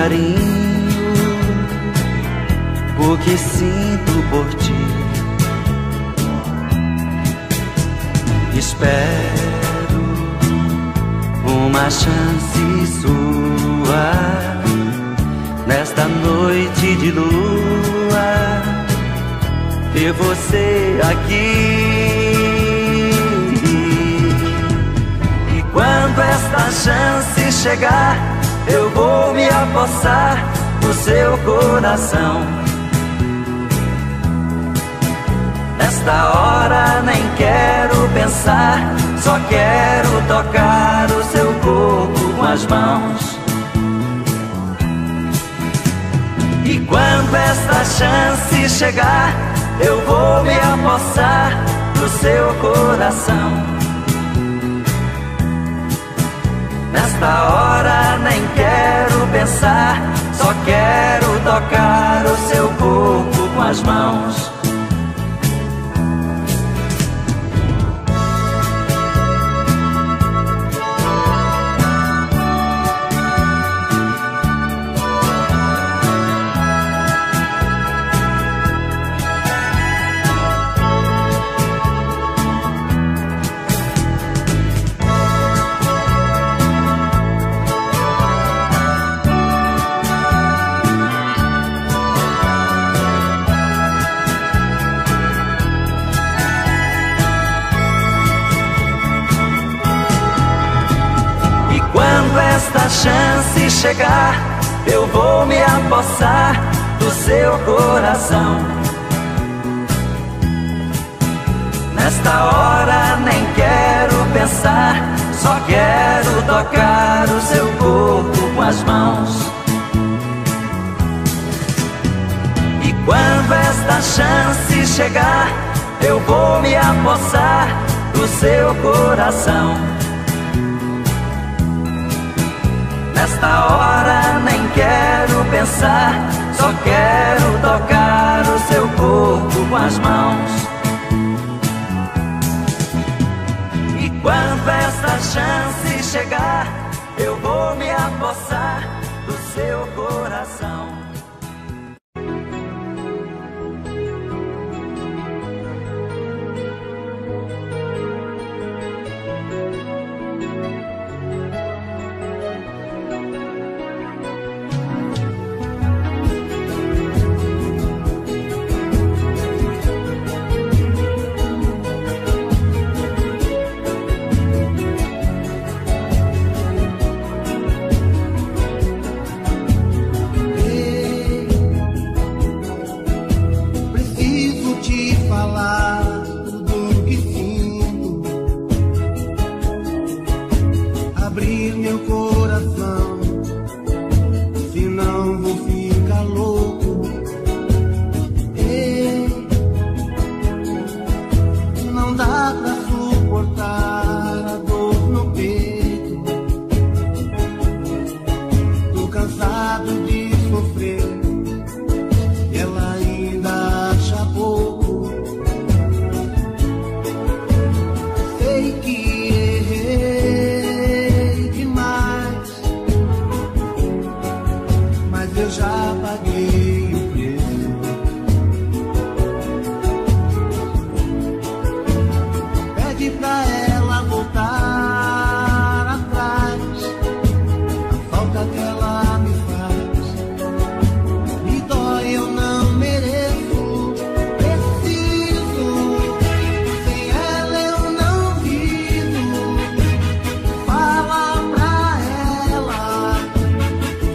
carinho, o que sinto por ti. Espero uma chance sua nesta noite de lua, ter você aqui. E quando esta chance chegar, eu vou me apossar do seu coração. Nesta hora nem quero pensar, só quero tocar o seu corpo com as mãos. E quando esta chance chegar, eu vou me apossar do seu coração. Nesta hora nem quero pensar, só quero tocar o seu corpo com as mãos. Esta chance chegar, eu vou me apossar do seu coração. Nesta hora nem quero pensar, só quero tocar o seu corpo com as mãos. E quando esta chance chegar, eu vou me apossar do seu coração. Nesta hora nem quero pensar, só quero tocar o seu corpo com as mãos. E quando esta chance chegar, eu vou me apossar do seu coração.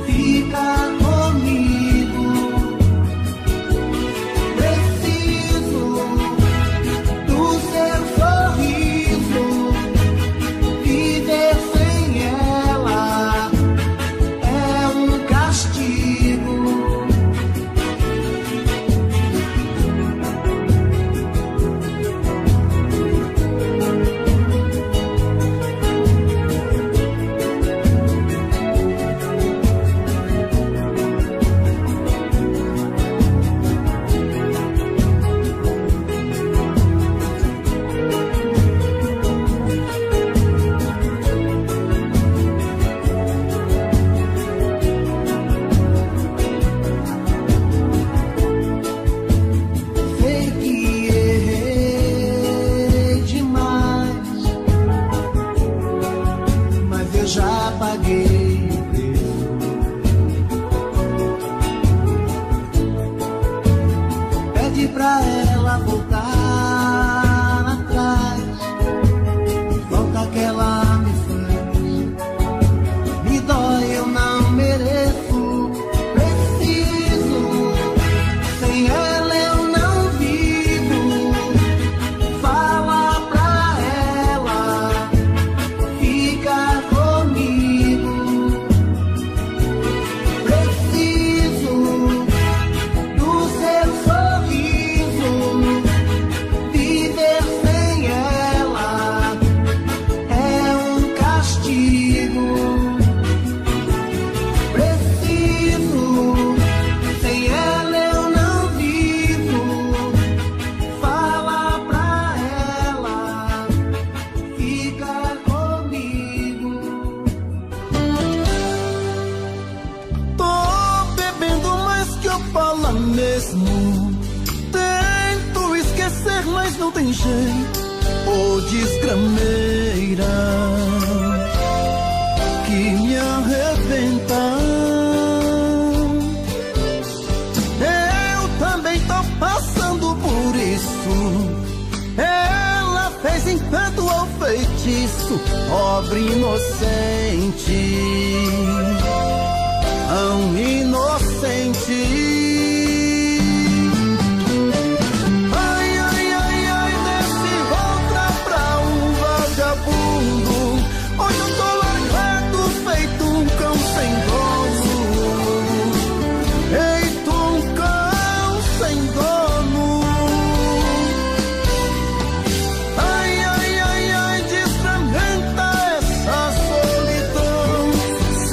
Fica comigo. mesmo. Tento esquecer, mas não tem jeito. Ô desgrameira que me arrebenta. Eu também tô passando por isso. Ela fez encanto ao feitiço, pobre inocente, tão inocente. Ai, ai, ai, ai, desse outra pra um vagabundo. Hoje eu tô largado, feito um cão sem dono. Feito um cão sem dono. Ai, ai, ai, ai, desfragmenta essa solidão.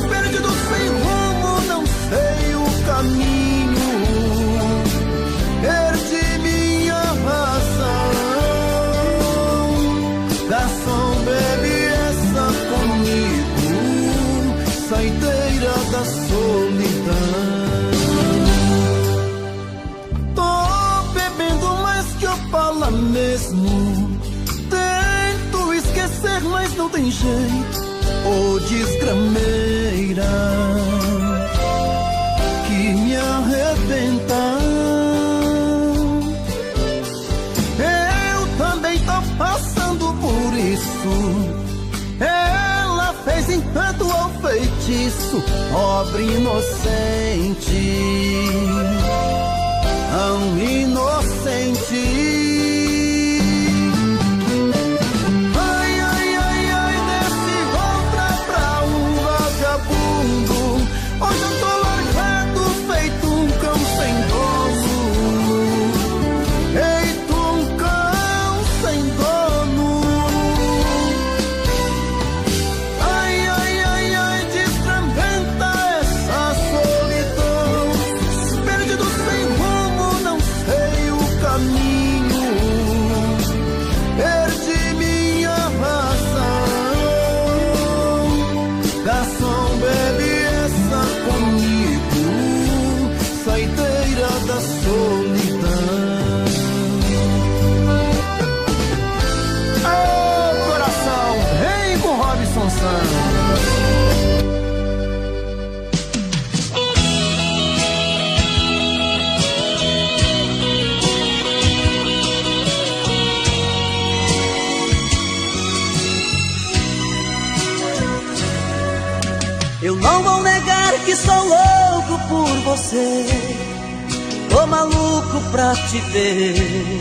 Perdido sem rumo, não sei o caminho. Perdi minha razão. Garçom, bebe essa comigo, saideira da solidão. Tô bebendo mais que Opala mesmo. Tento esquecer, mas não tem jeito. Ô desgrameira que me arrebenta. Eu também tô passando por isso. Ela fez encanto ao feitiço, pobre inocente, tão inocente. Ai, ai, ai, ai, desse outra pra um vagabundo. Hoje eu tô largado, feito um cão sem dono. Feito um cão sem dono. Ai, ai, ai, ai, desfragmenta essa solidão. Perdido sem rumo, não sei o caminho. Perdi minha razão. Garçom, bebe essa comigo, saideira da solidão. Ô coração, vem com Robson Santos. Eu não vou negar que sou louco por você, tô maluco pra te ver.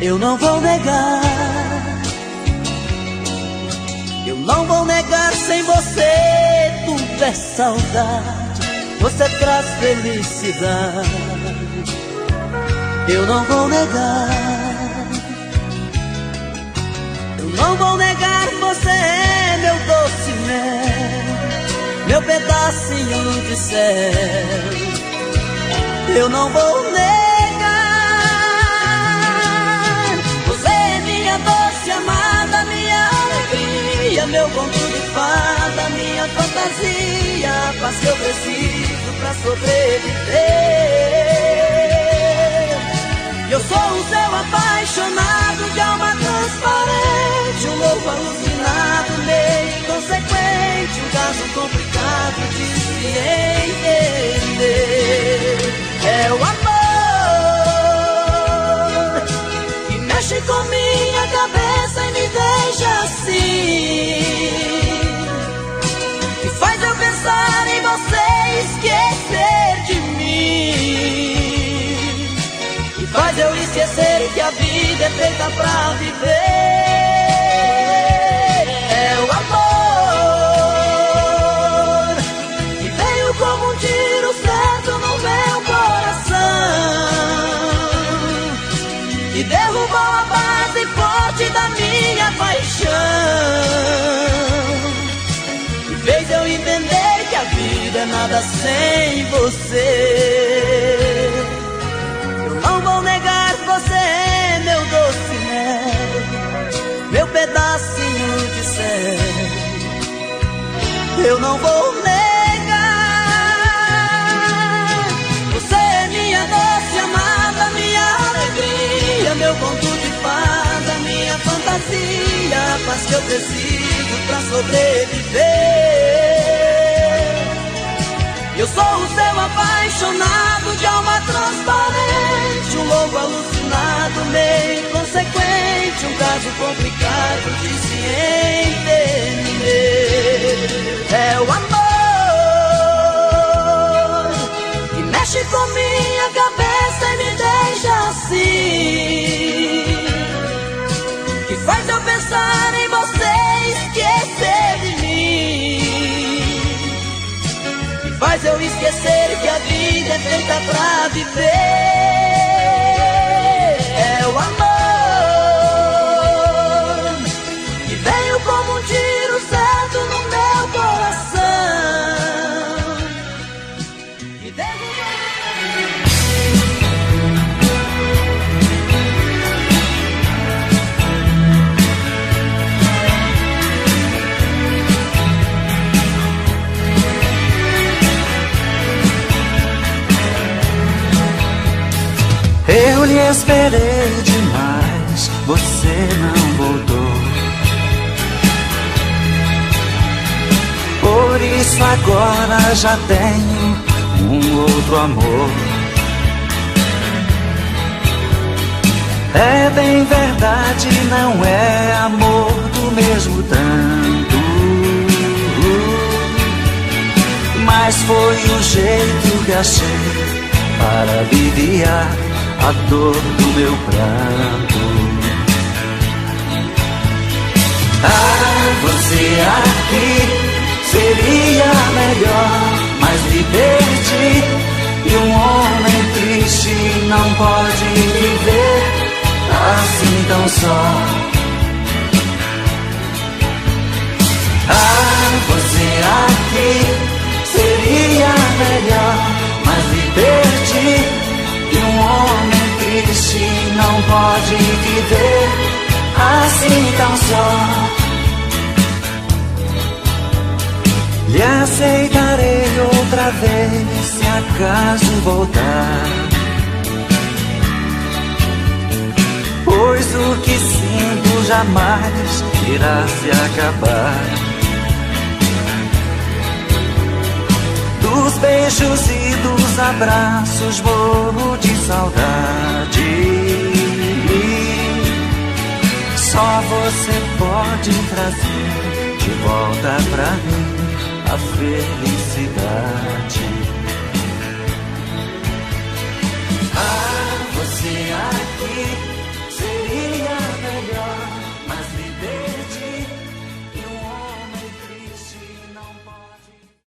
Eu não vou negar, eu não vou negar, sem você tudo é saudade, você traz felicidade. Eu não vou negar, eu não vou negar, você é meu doce mel, meu pedacinho de céu. Eu não vou negar, você é minha doce amada, minha alegria, meu conto de fada, minha fantasia, a paz que eu preciso pra sobreviver. Eu sou o seu apaixonado, de alma transparente, um louco alucinado, meio inconsequente, um caso complicado de se entender. É o amor que mexe com minha cabeça e me deixa assim, que faz eu pensar em você e esquecer de mim, que faz eu esquecer que a vida é feita pra viver. É o amor que veio como um tiro certo no meu coração, que derrubou a base forte da minha paixão, que fez eu entender que a vida é nada sem você. Eu não vou negar, você é meu doce mel, meu pedacinho de céu. Eu não vou negar, você que eu preciso pra sobreviver. Eu sou o seu apaixonado de alma transparente, um louco alucinado, meio inconsequente, um caso complicado de se entender. É o amor que mexe com minha cabeça e me deixa assim, que faz eu pensar em você e esquecer de mim, que faz eu esquecer que a vida é feita pra viver. É o amor que veio como um tiro certo no meu coração, que Eu lhe esperei demais, você não voltou. Por isso agora já tenho um outro amor. É bem verdade, não é amor do mesmo tanto, mas foi o jeito que achei para aliviar a dor do meu pranto. Ah, você aqui seria melhor, mas me perdi. E um homem triste não pode viver assim tão só. Ah, você aqui seria melhor, mas me perdi. E um homem triste não pode viver assim tão só. Lhe aceitarei outra vez se acaso voltar, pois o que sinto jamais irá se acabar. Dos beijos e dos abraços morro de saudade. Só você pode trazer de volta pra mim a felicidade.